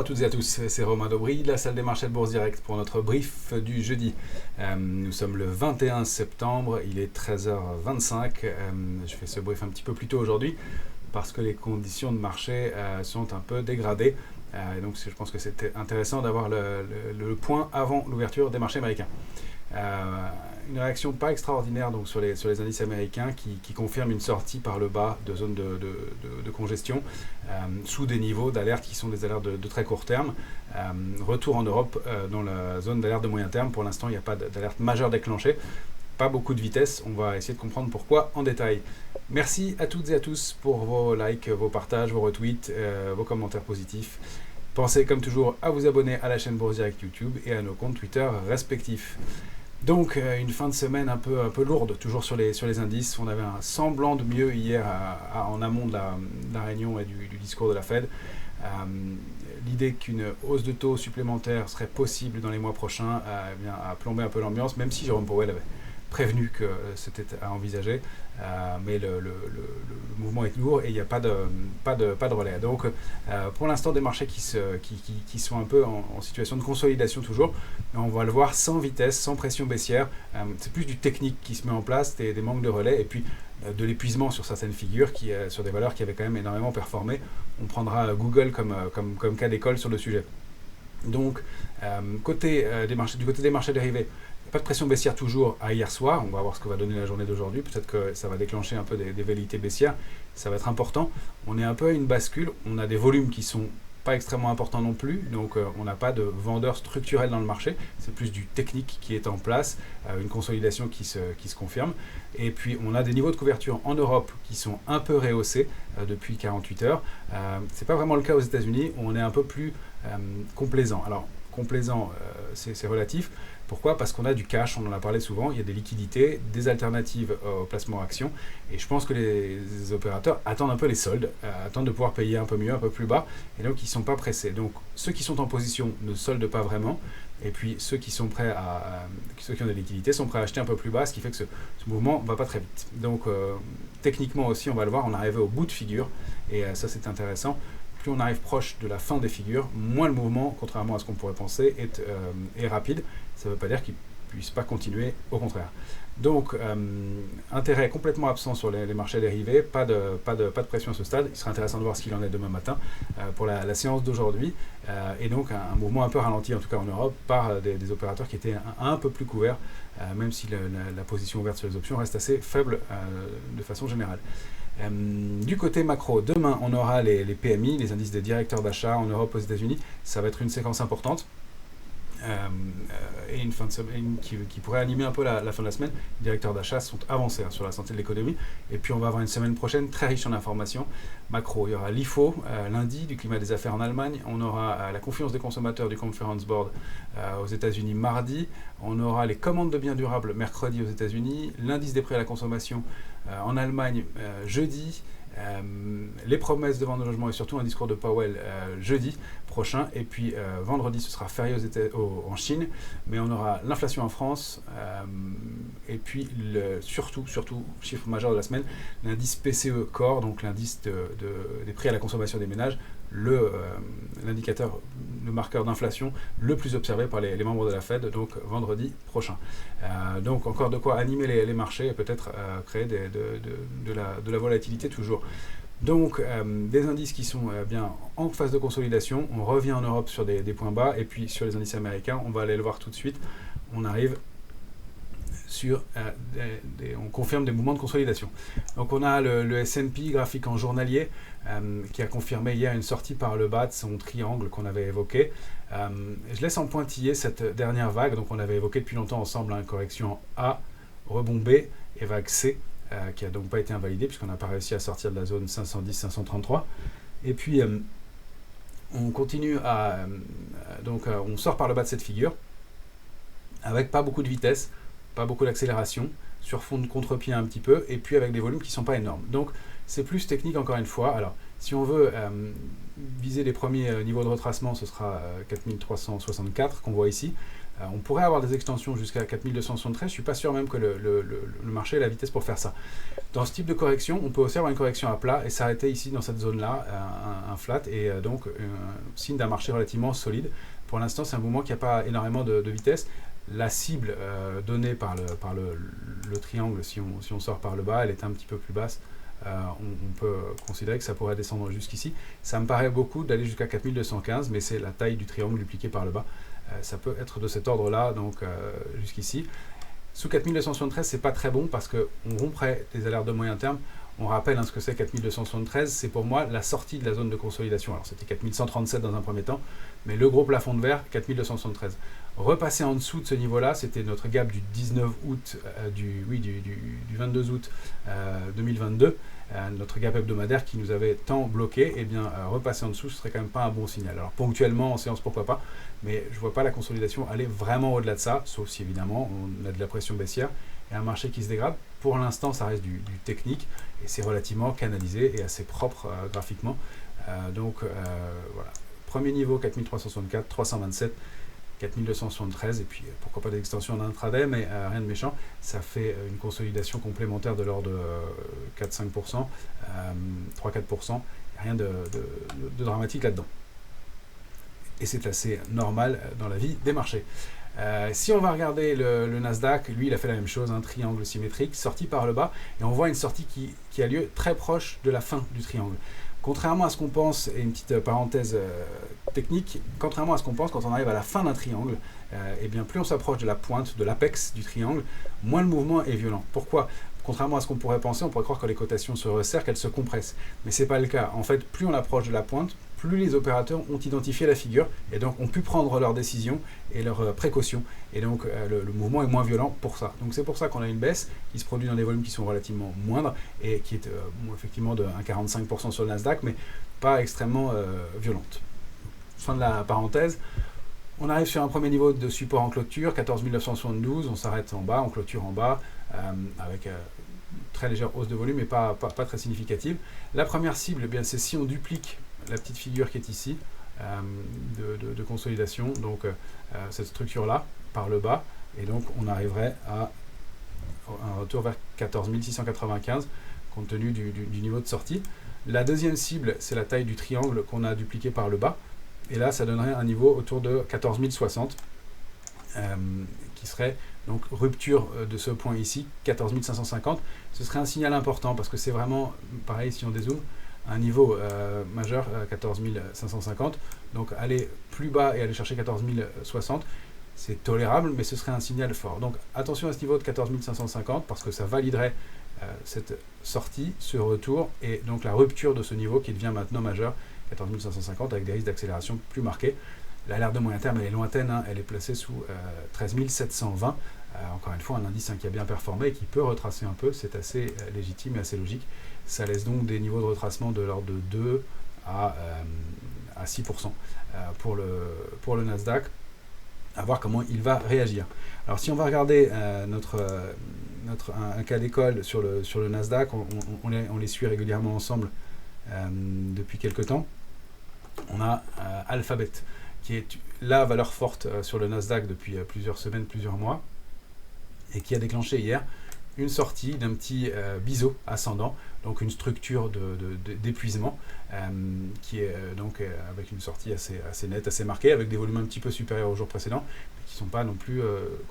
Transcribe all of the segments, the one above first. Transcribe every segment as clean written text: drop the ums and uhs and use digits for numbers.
à toutes et à tous, c'est Romain Daubry de la salle des marchés de Bourse Direct pour notre brief du jeudi. Nous sommes le 21 septembre, il est 13h25. Je fais ce brief un petit peu plus tôt aujourd'hui parce que les conditions de marché sont un peu dégradées. Et donc je pense que c'était intéressant d'avoir le point avant l'ouverture des marchés américains. Une réaction pas extraordinaire donc sur les indices américains qui confirment une sortie par le bas de zones de congestion sous des niveaux d'alerte qui sont des alertes de très court terme. Retour en Europe dans la zone d'alerte de moyen terme. Pour l'instant, il n'y a pas d'alerte majeure déclenchée. Pas beaucoup de vitesse. On va essayer de comprendre pourquoi en détail. Merci à toutes et à tous pour vos likes, vos partages, vos retweets, vos commentaires positifs. Pensez comme toujours à vous abonner à la chaîne Bourse Direct YouTube et à nos comptes Twitter respectifs. Donc une fin de semaine un peu lourde, toujours sur les indices. On avait un semblant de mieux hier en amont de la réunion et du discours de la Fed. L'idée qu'une hausse de taux supplémentaire serait possible dans les mois prochains a plombé un peu l'ambiance, même si Jérôme Powell avait prévenu que c'était à envisager, mais le mouvement est lourd et il n'y a pas de relais. Donc pour l'instant des marchés qui sont un peu en situation de consolidation toujours, on va le voir sans vitesse, sans pression baissière. C'est plus du technique qui se met en place, des manques de relais et puis de l'épuisement sur certaines figures, sur des valeurs qui avaient quand même énormément performé. On prendra Google comme cas d'école sur le sujet. Donc du côté des marchés dérivés, pas de pression baissière toujours à hier soir. On va voir ce que va donner la journée d'aujourd'hui. Peut-être que ça va déclencher un peu des velléités baissières. Ça va être important. On est un peu à une bascule. On a des volumes qui sont pas extrêmement importants non plus. Donc on n'a pas de vendeurs structurels dans le marché. C'est plus du technique qui est en place. Une consolidation qui se confirme. Et puis on a des niveaux de couverture en Europe qui sont un peu rehaussés depuis 48 heures. C'est pas vraiment le cas aux États-Unis où on est un peu plus complaisant. Alors complaisant, c'est relatif. Pourquoi ? Parce qu'on a du cash, on en a parlé souvent, il y a des liquidités, des alternatives au placement action, et je pense que les opérateurs attendent un peu les soldes, attendent de pouvoir payer un peu mieux, un peu plus bas, et donc ils ne sont pas pressés. Donc ceux qui sont en position ne soldent pas vraiment, et puis ceux qui sont prêts ceux qui ont des liquidités sont prêts à acheter un peu plus bas, ce qui fait que ce mouvement ne va pas très vite. Donc techniquement aussi, on va le voir, on est arrivé au bout de figure, et ça c'est intéressant. Plus on arrive proche de la fin des figures, moins le mouvement, contrairement à ce qu'on pourrait penser, est rapide. Ça ne veut pas dire qu'il ne puisse pas continuer, au contraire. Donc, intérêt complètement absent sur les marchés dérivés, pas de pression à ce stade. Il sera intéressant de voir ce qu'il en est demain matin pour la séance d'aujourd'hui. Et donc, un mouvement un peu ralenti, en tout cas en Europe, par des opérateurs qui étaient un peu plus couverts, même si la position ouverte sur les options reste assez faible de façon générale. Du côté macro, demain on aura les PMI, les indices des directeurs d'achat en Europe, aux États-Unis. Ça va être une séquence importante et une fin de semaine qui pourrait animer un peu la fin de la semaine. Les directeurs d'achat sont avancés sur la santé de l'économie. Et puis on va avoir une semaine prochaine très riche en informations macro. Il y aura l'IFO lundi du climat des affaires en Allemagne. On aura la confiance des consommateurs du Conference Board aux États-Unis mardi. On aura les commandes de biens durables mercredi aux États-Unis. L'indice des prix à la consommation en Allemagne jeudi. Les promesses de vente de logement et surtout un discours de Powell jeudi prochain, et puis vendredi ce sera férié en Chine, mais on aura l'inflation en France et puis surtout chiffre majeur de la semaine, l'indice PCE Core, donc l'indice des prix à la consommation des ménages, l'indicateur, le marqueur d'inflation le plus observé par les membres de la Fed, donc vendredi prochain. Donc encore de quoi animer les marchés et peut-être créer de la volatilité toujours. Donc des indices qui sont bien en phase de consolidation. On revient en Europe sur des points bas, et puis sur les indices américains, on va aller le voir tout de suite. On arrive sur on confirme des mouvements de consolidation. Donc on a le S&P graphique en journalier qui a confirmé hier une sortie par le bas de son triangle qu'on avait évoqué. Je laisse en pointillé cette dernière vague, donc on l'avait évoqué depuis longtemps ensemble, correction A, rebond B et vague C, qui n'a donc pas été invalidée puisqu'on n'a pas réussi à sortir de la zone 510-533. Et puis on continue on sort par le bas de cette figure avec pas beaucoup de vitesse, pas beaucoup d'accélération, sur fond de contre-pied un petit peu, et puis avec des volumes qui ne sont pas énormes. Donc c'est plus technique encore une fois. Alors si on veut viser les premiers niveaux de retracement, ce sera 4364 qu'on voit ici. On pourrait avoir des extensions jusqu'à 4273, je ne suis pas sûr même que le marché ait la vitesse pour faire ça. Dans ce type de correction, on peut aussi avoir une correction à plat et s'arrêter ici dans cette zone-là, un flat, et donc signe d'un marché relativement solide. Pour l'instant, c'est un mouvement qui n'a pas énormément de vitesse. La cible donnée par le triangle, si on sort par le bas, elle est un petit peu plus basse. On peut considérer que ça pourrait descendre jusqu'ici. Ça me paraît beaucoup d'aller jusqu'à 4215, mais c'est la taille du triangle dupliquée par le bas. Ça peut être de cet ordre-là, donc jusqu'ici. Sous 4273, c'est pas très bon parce qu'on romprait des alertes de moyen terme. On rappelle ce que c'est 4273, c'est pour moi la sortie de la zone de consolidation. Alors c'était 4137 dans un premier temps, mais le gros plafond de verre, 4273. Repasser en dessous de ce niveau-là, c'était notre gap du 19 août, du 22 août 2022, notre gap hebdomadaire qui nous avait tant bloqué. Et bien repasser en dessous, ce serait quand même pas un bon signal. Alors ponctuellement en séance, pourquoi pas, mais je vois pas la consolidation aller vraiment au-delà de ça, sauf si évidemment on a de la pression baissière et un marché qui se dégrade. Pour l'instant, ça reste du technique et c'est relativement canalisé et assez propre graphiquement. Voilà. Premier niveau 4364, 327, 4273, et puis pourquoi pas des extensions en intraday, mais rien de méchant. Ça fait une consolidation complémentaire de l'ordre de 4-5%, 3-4%, rien de dramatique là-dedans. Et c'est assez normal dans la vie des marchés. Si on va regarder le Nasdaq, lui il a fait la même chose, un triangle symétrique, sorti par le bas, et on voit une sortie qui a lieu très proche de la fin du triangle. Contrairement à ce qu'on pense, et une petite parenthèse technique, contrairement à ce qu'on pense quand on arrive à la fin d'un triangle, et bien plus on s'approche de la pointe, de l'apex du triangle, moins le mouvement est violent. Pourquoi ? Contrairement à ce qu'on pourrait penser, on pourrait croire que les cotations se resserrent, qu'elles se compressent. Mais ce n'est pas le cas. En fait, plus on approche de la pointe, plus les opérateurs ont identifié la figure et donc ont pu prendre leurs décisions et leurs précautions. Et donc le mouvement est moins violent pour ça. Donc c'est pour ça qu'on a une baisse qui se produit dans des volumes qui sont relativement moindres et qui est effectivement de 1,45% sur le Nasdaq, mais pas extrêmement violente. Fin de la parenthèse. On arrive sur un premier niveau de support en clôture, 14 972, on s'arrête en bas, on clôture en bas, avec très légère hausse de volume, mais pas très significative. La première cible, eh bien, c'est si on duplique la petite figure qui est ici, de consolidation, donc cette structure-là, par le bas, et donc on arriverait à un retour vers 14 695, compte tenu du niveau de sortie. La deuxième cible, c'est la taille du triangle qu'on a dupliqué par le bas, et là, ça donnerait un niveau autour de 14 060, qui serait donc rupture de ce point ici, 14 550. Ce serait un signal important parce que c'est vraiment, pareil si on dézoome, un niveau majeur, 14 550. Donc aller plus bas et aller chercher 14 060, c'est tolérable, mais ce serait un signal fort. Donc attention à ce niveau de 14 550 parce que ça validerait cette sortie, ce retour, et donc la rupture de ce niveau qui devient maintenant majeur, 14 550, avec des risques d'accélération plus marqués. L'alerte de moyen terme, elle est lointaine, hein, elle est placée sous 13 720. Encore une fois, un indice qui a bien performé et qui peut retracer un peu, c'est assez légitime et assez logique. Ça laisse donc des niveaux de retracement de l'ordre de 2 à 6% pour le Nasdaq, à voir comment il va réagir. Alors si on va regarder un cas d'école sur le Nasdaq, on les suit régulièrement ensemble depuis quelques temps. On a Alphabet, qui est la valeur forte sur le Nasdaq depuis plusieurs semaines, plusieurs mois, et qui a déclenché hier une sortie d'un petit biseau ascendant, donc une structure d'épuisement, qui est donc avec une sortie assez nette, assez marquée, avec des volumes un petit peu supérieurs au jour précédent, mais qui ne sont pas non plus,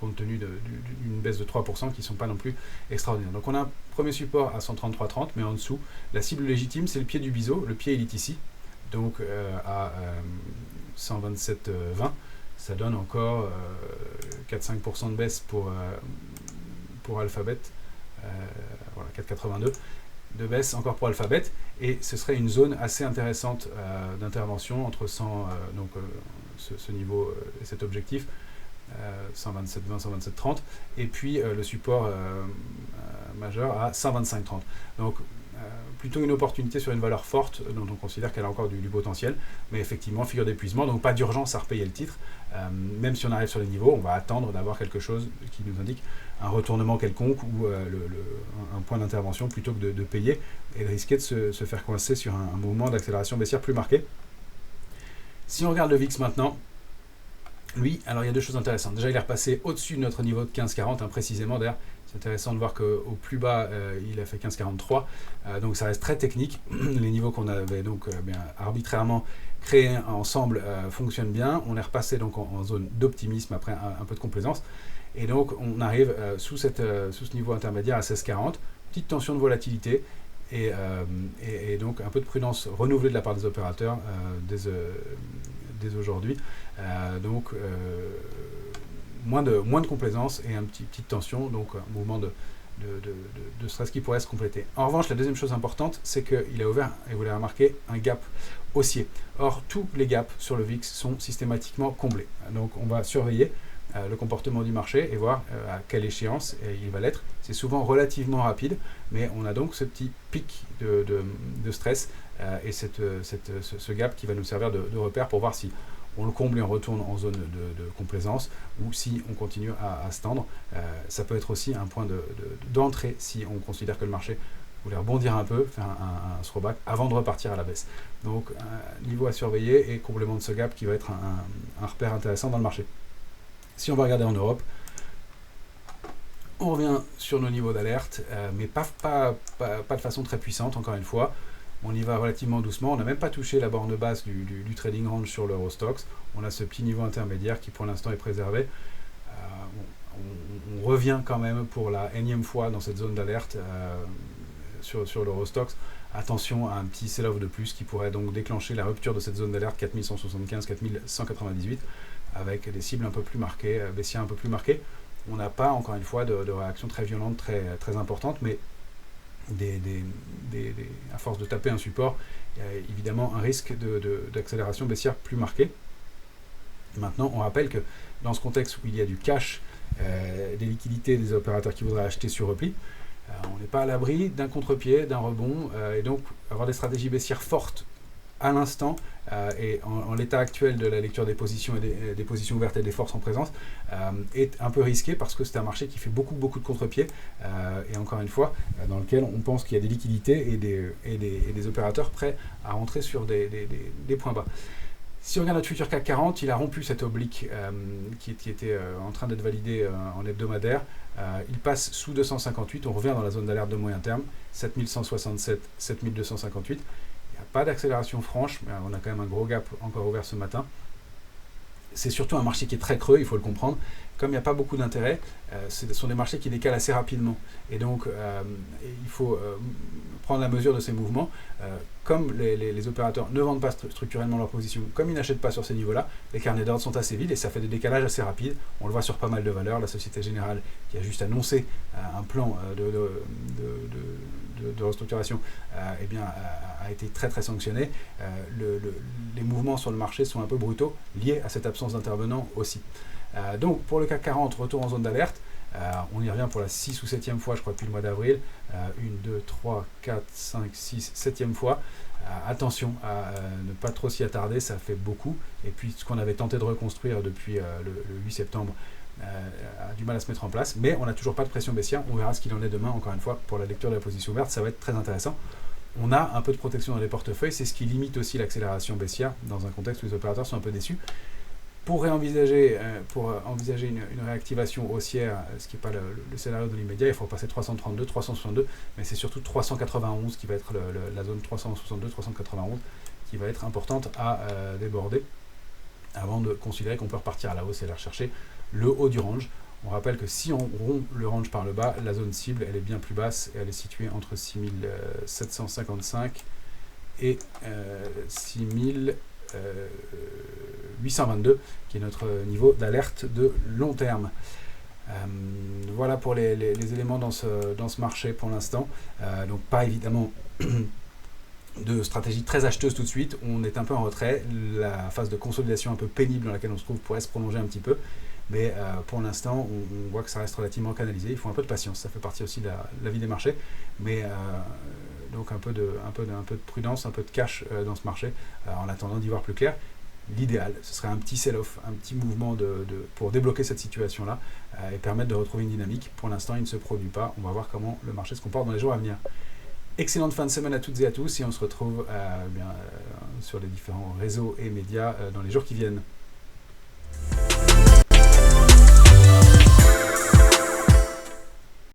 compte tenu d'une baisse de 3%, qui ne sont pas non plus extraordinaires. Donc on a un premier support à 133,30, mais en dessous, la cible légitime, c'est le pied du biseau. Le pied, il est ici, donc à 127,20. Ça donne encore 4-5% de baisse pour Alphabet, voilà, 4,82 de baisse encore pour Alphabet, et ce serait une zone assez intéressante d'intervention entre 100, ce niveau et cet objectif, 127,20, 127,30, et puis le support majeur à 125,30. Donc plutôt une opportunité sur une valeur forte dont on considère qu'elle a encore du potentiel, mais effectivement figure d'épuisement, donc pas d'urgence à repayer le titre. Même si on arrive sur les niveaux, on va attendre d'avoir quelque chose qui nous indique un retournement quelconque ou un point d'intervention plutôt que de payer et de risquer de se faire coincer sur un mouvement d'accélération baissière plus marqué. Si on regarde le VIX maintenant, Lui, alors il y a deux choses intéressantes. Déjà, il est repassé au-dessus de notre niveau de 15,40, précisément. D'ailleurs, c'est intéressant de voir qu'au plus bas, il a fait 15,43. Donc ça reste très technique. Les niveaux qu'on avait donc arbitrairement créés ensemble fonctionnent bien. On est repassé donc en zone d'optimisme après un peu de complaisance. Et donc on arrive sous ce niveau intermédiaire à 16,40. Petite tension de volatilité. Et donc un peu de prudence renouvelée de la part des opérateurs dès aujourd'hui. Donc moins de complaisance et une petite tension, donc un mouvement de stress qui pourrait se compléter. En revanche, la deuxième chose importante, c'est qu'il a ouvert, et vous l'avez remarqué, un gap haussier. Or, tous les gaps sur le VIX sont systématiquement comblés. Donc on va surveiller le comportement du marché et voir à quelle échéance il va l'être. C'est souvent relativement rapide, mais on a donc ce petit pic de stress et ce gap qui va nous servir de repère pour voir si on le comble et on retourne en zone de complaisance ou si on continue à se tendre. Ça peut être aussi un point d'entrée si on considère que le marché voulait rebondir un peu, faire un throwback avant de repartir à la baisse. Donc niveau à surveiller et complément de ce gap qui va être un repère intéressant dans le marché. Si on va regarder en Europe, on revient sur nos niveaux d'alerte, mais pas de façon très puissante, encore une fois. On y va relativement doucement. On n'a même pas touché la borne basse du trading range sur l'Eurostoxx. On a ce petit niveau intermédiaire qui pour l'instant est préservé. On revient quand même pour la énième fois dans cette zone d'alerte sur l'Eurostoxx. Attention à un petit sell-off de plus qui pourrait donc déclencher la rupture de cette zone d'alerte 4175, 4198 avec des cibles un peu plus marquées, baissières un peu plus marquées. On n'a pas, encore une fois, de réaction très violente, très importante, mais à force de taper un support, il y a évidemment un risque d'accélération baissière plus marqué. Maintenant, on rappelle que dans ce contexte où il y a du cash, des liquidités des opérateurs qui voudraient acheter sur repli, on n'est pas à l'abri d'un contre-pied, d'un rebond, et donc avoir des stratégies baissières fortes à l'instant et en l'état actuel de la lecture des positions et des positions ouvertes et des forces en présence est un peu risqué parce que c'est un marché qui fait beaucoup de contre-pieds et encore une fois dans lequel on pense qu'il y a des liquidités et des opérateurs prêts à rentrer sur des points bas. Si on regarde notre futur CAC 40, il a rompu cette oblique qui était en train d'être validée en hebdomadaire. Il passe sous 258, on revient dans la zone d'alerte de moyen terme, 7167, 7258. Pas d'accélération franche, mais on a quand même un gros gap encore ouvert ce matin. C'est surtout un marché qui est très creux, il faut le comprendre. Comme il n'y a pas beaucoup d'intérêt, ce sont des marchés qui décalent assez rapidement. Et donc, il faut prendre la mesure de ces mouvements. Comme les opérateurs ne vendent pas structurellement leur position, comme ils n'achètent pas sur ces niveaux-là, les carnets d'ordre sont assez vides et ça fait des décalages assez rapides. On le voit sur pas mal de valeurs. La Société Générale, qui a juste annoncé un plan de restructuration, a été très sanctionné. Les mouvements sur le marché sont un peu brutaux, liés à cette absence d'intervenants aussi. Donc pour le CAC 40, retour en zone d'alerte. On y revient pour la 6 ou 7e fois, je crois, depuis le mois d'avril. 1, 2, 3, 4, 5, 6, 7e fois. Attention à ne pas trop s'y attarder, ça fait beaucoup. Et puis ce qu'on avait tenté de reconstruire depuis le 8 septembre a du mal à se mettre en place. Mais on n'a toujours pas de pression baissière. On verra ce qu'il en est demain, encore une fois, pour la lecture de la position ouverte. Ça va être très intéressant. On a un peu de protection dans les portefeuilles. C'est ce qui limite aussi l'accélération baissière dans un contexte où les opérateurs sont un peu déçus. Pour envisager une réactivation haussière, ce qui n'est pas le scénario de l'immédiat, il faut passer 332, 362, mais c'est surtout 391 qui va être la zone 362, 391 qui va être importante à déborder avant de considérer qu'on peut repartir à la hausse et aller rechercher le haut du range. On rappelle que si on rompt le range par le bas, la zone cible elle est bien plus basse et elle est située entre 6755 et 6822 qui est notre niveau d'alerte de long terme. Voilà pour les éléments dans ce marché pour l'instant. Donc pas évidemment de stratégie très acheteuse tout de suite, on est un peu en retrait, la phase de consolidation un peu pénible dans laquelle on se trouve pourrait se prolonger un petit peu, mais pour l'instant on voit que ça reste relativement canalisé, il faut un peu de patience, ça fait partie aussi de la vie des marchés, mais donc un peu de prudence, un peu de cash dans ce marché, en attendant d'y voir plus clair. L'idéal, ce serait un petit sell-off, un petit mouvement pour débloquer cette situation-là et permettre de retrouver une dynamique. Pour l'instant, il ne se produit pas. On va voir comment le marché se comporte dans les jours à venir. Excellente fin de semaine à toutes et à tous et on se retrouve sur les différents réseaux et médias dans les jours qui viennent.